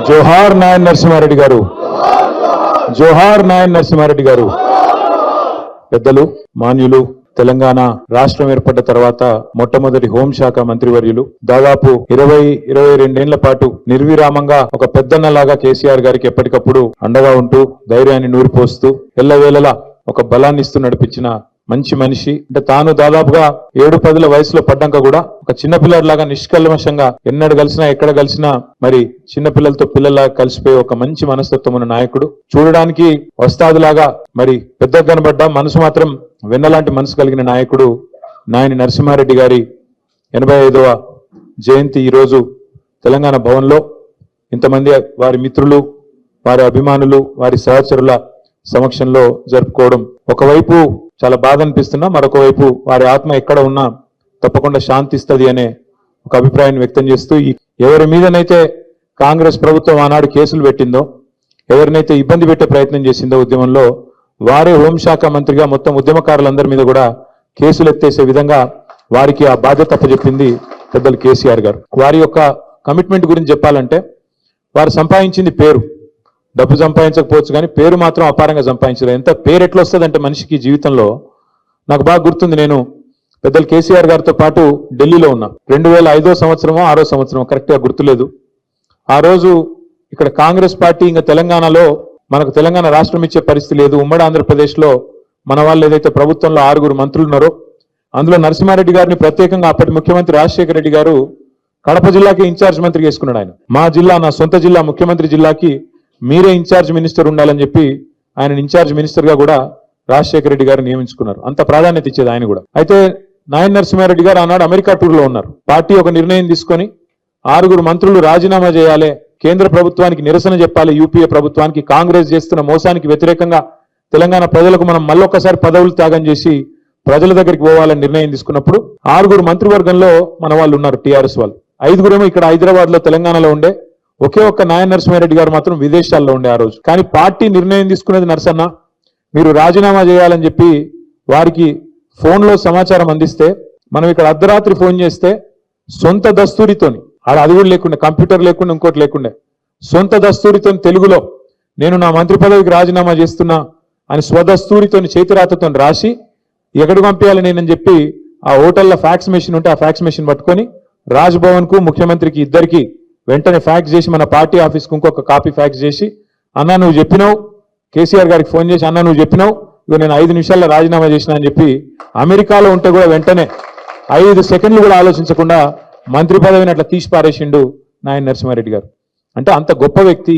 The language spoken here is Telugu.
జోహార్ నాయన్ నరసింహారెడ్డి గారు, జోహార్ నాయన్ నరసింహారెడ్డి గారు. పెద్దలు, మాన్యులు, తెలంగాణ రాష్ట్రం ఏర్పడ్డ తర్వాత మొట్టమొదటి హోంశాఖ మంత్రివర్యులు, దాదాపు 22 పాటు నిర్విరామంగా ఒక పెద్దన్నలాగా కేసీఆర్ గారికి ఎప్పటికప్పుడు అండగా ఉంటూ ధైర్యాన్ని నూరిపోస్తూ ఎల్లవేళలా ఒక బలాన్ని ఇస్తూ నడిపించిన మంచి మనిషి. అంటే తాను దాదాపుగా 7-10 వయసులో పడ్డాక కూడా ఒక చిన్నపిల్లలాగా నిష్కల్మషంగా ఎన్నడు కలిసినా ఎక్కడ కలిసినా మరి చిన్నపిల్లలతో పిల్లలాగా కలిసిపోయి ఒక మంచి మనస్తత్వం ఉన్న నాయకుడు. చూడడానికి వస్తాదులాగా మరి పెద్ద కనబడ్డ మనసు మాత్రం వెన్నలాంటి మనసు కలిగిన నాయకుడు నాయని నరసింహారెడ్డి గారి 85వ జయంతి ఈరోజు తెలంగాణ భవన్లో ఇంతమంది వారి మిత్రులు, వారి అభిమానులు, వారి సహచరుల సమక్షంలో జరుపుకోవడం ఒకవైపు చాలా బాధ అనిపిస్తున్నా, మరొక వైపు వారి ఆత్మ ఎక్కడ ఉన్నా తప్పకుండా శాంతిస్తుంది అనే ఒక అభిప్రాయాన్ని వ్యక్తం చేస్తూ, ఎవరి మీదనైతే కాంగ్రెస్ ప్రభుత్వం ఆనాడు కేసులు పెట్టిందో, ఎవరినైతే ఇబ్బంది పెట్టే ప్రయత్నం చేసిందో ఉద్యమంలో, వారే హోంశాఖ మంత్రిగా మొత్తం ఉద్యమకారులందరి మీద కూడా కేసులు ఎత్తేసే విధంగా వారికి ఆ బాధ్యత అప్పచెప్పింది పెద్దలు కేసీఆర్ గారు. వారి యొక్క కమిట్మెంట్ గురించి చెప్పాలంటే, వారు సంపాదించింది పేరు, డబ్బు సంపాదించకపోవచ్చు కానీ పేరు మాత్రం అపారంగా సంపాదించారు. ఎంత పేరు ఎట్లా వస్తుందంటే మనిషికి జీవితంలో, నాకు బాగా గుర్తుంది, నేను పెద్దలు కేసీఆర్ గారితో పాటు ఢిల్లీలో ఉన్నా. 2005వ సంవత్సరమో 6వ సంవత్సరమో కరెక్ట్గా గుర్తులేదు. ఆ రోజు ఇక్కడ కాంగ్రెస్ పార్టీ ఇంకా తెలంగాణలో మనకు తెలంగాణ రాష్ట్రం ఇచ్చే పరిస్థితి లేదు. ఉమ్మడి ఆంధ్రప్రదేశ్లో మన వాళ్ళు ఏదైతే ప్రభుత్వంలో 6 మంత్రులు ఉన్నారో అందులో నరసింహారెడ్డి గారిని ప్రత్యేకంగా అప్పటి ముఖ్యమంత్రి రాజశేఖర రెడ్డి గారు కడప జిల్లాకి ఇన్ఛార్జ్ మంత్రి చేసుకున్నాడు. ఆయన మా జిల్లా, నా సొంత జిల్లా ముఖ్యమంత్రి జిల్లాకి మీరే ఇన్ఛార్జ్ మినిస్టర్ ఉండాలని చెప్పి ఆయన ఇన్ఛార్జ్ మినిస్టర్ గా కూడా రాజశేఖర రెడ్డి గారు నియమించుకున్నారు. అంత ప్రాధాన్యత ఇచ్చేది ఆయన కూడా. అయితే నాయన్ నరసింహారెడ్డి గారు ఆనాడు అమెరికా టూర్లో ఉన్నారు. పార్టీ ఒక నిర్ణయం తీసుకొని 6 మంత్రులు రాజీనామా చేయాలి, కేంద్ర ప్రభుత్వానికి నిరసన చెప్పాలి, యూపీఏ ప్రభుత్వానికి, కాంగ్రెస్ చేస్తున్న మోసానికి వ్యతిరేకంగా తెలంగాణ ప్రజలకు మనం మళ్ళొక్కసారి పదవులు త్యాగం చేసి ప్రజల దగ్గరికి పోవాలని నిర్ణయం తీసుకున్నప్పుడు 6 మంత్రివర్గంలో మన వాళ్ళు ఉన్నారు, టీఆర్ఎస్ వాళ్ళు. 5 ఇక్కడ హైదరాబాద్ లో తెలంగాణలో ఉండే, ఒకే ఒక్క నాయన్ నరసింహారెడ్డి గారు మాత్రం విదేశాల్లో ఉండే ఆ రోజు. కానీ పార్టీ నిర్ణయం తీసుకునేది నరసన్న, మీరు రాజీనామా చేయాలని చెప్పి వారికి ఫోన్లో సమాచారం అందిస్తే, మనం ఇక్కడ అర్ధరాత్రి ఫోన్ చేస్తే సొంత దస్తూరితోని, అది కూడా లేకుండా, కంప్యూటర్ లేకుండా, ఇంకోటి లేకుండా, సొంత దస్తూరితో తెలుగులో నేను నా మంత్రి పదవికి రాజీనామా చేస్తున్నా అని స్వదస్తూరితోని చేతిరాతతో రాసి ఎక్కడికి పంపించాలి నేనని చెప్పి ఆ హోటల్లో ఫ్యాక్స్ మెషిన్ ఉంటే ఆ ఫ్యాక్స్ మెషిన్ పట్టుకొని రాజ్భవన్ కు ముఖ్యమంత్రికి ఇద్దరికి వెంటనే ఫ్యాక్స్ చేసి మన పార్టీ ఆఫీస్కి ఇంకొక కాపీ ఫ్యాక్స్ చేసి, అన్నా నువ్వు చెప్పినావు, కేసీఆర్ గారికి ఫోన్ చేసి అన్నా నువ్వు చెప్పినావు, ఇక నేను 5 నిమిషాల్లో రాజీనామా చేసినా అని చెప్పి అమెరికాలో ఉంటే కూడా వెంటనే 5 సెకండ్లు కూడా ఆలోచించకుండా మంత్రి పదవిని అట్లా తీసి పారేసిండు నాయన్ నరసింహారెడ్డి గారు. అంటే అంత గొప్ప వ్యక్తి.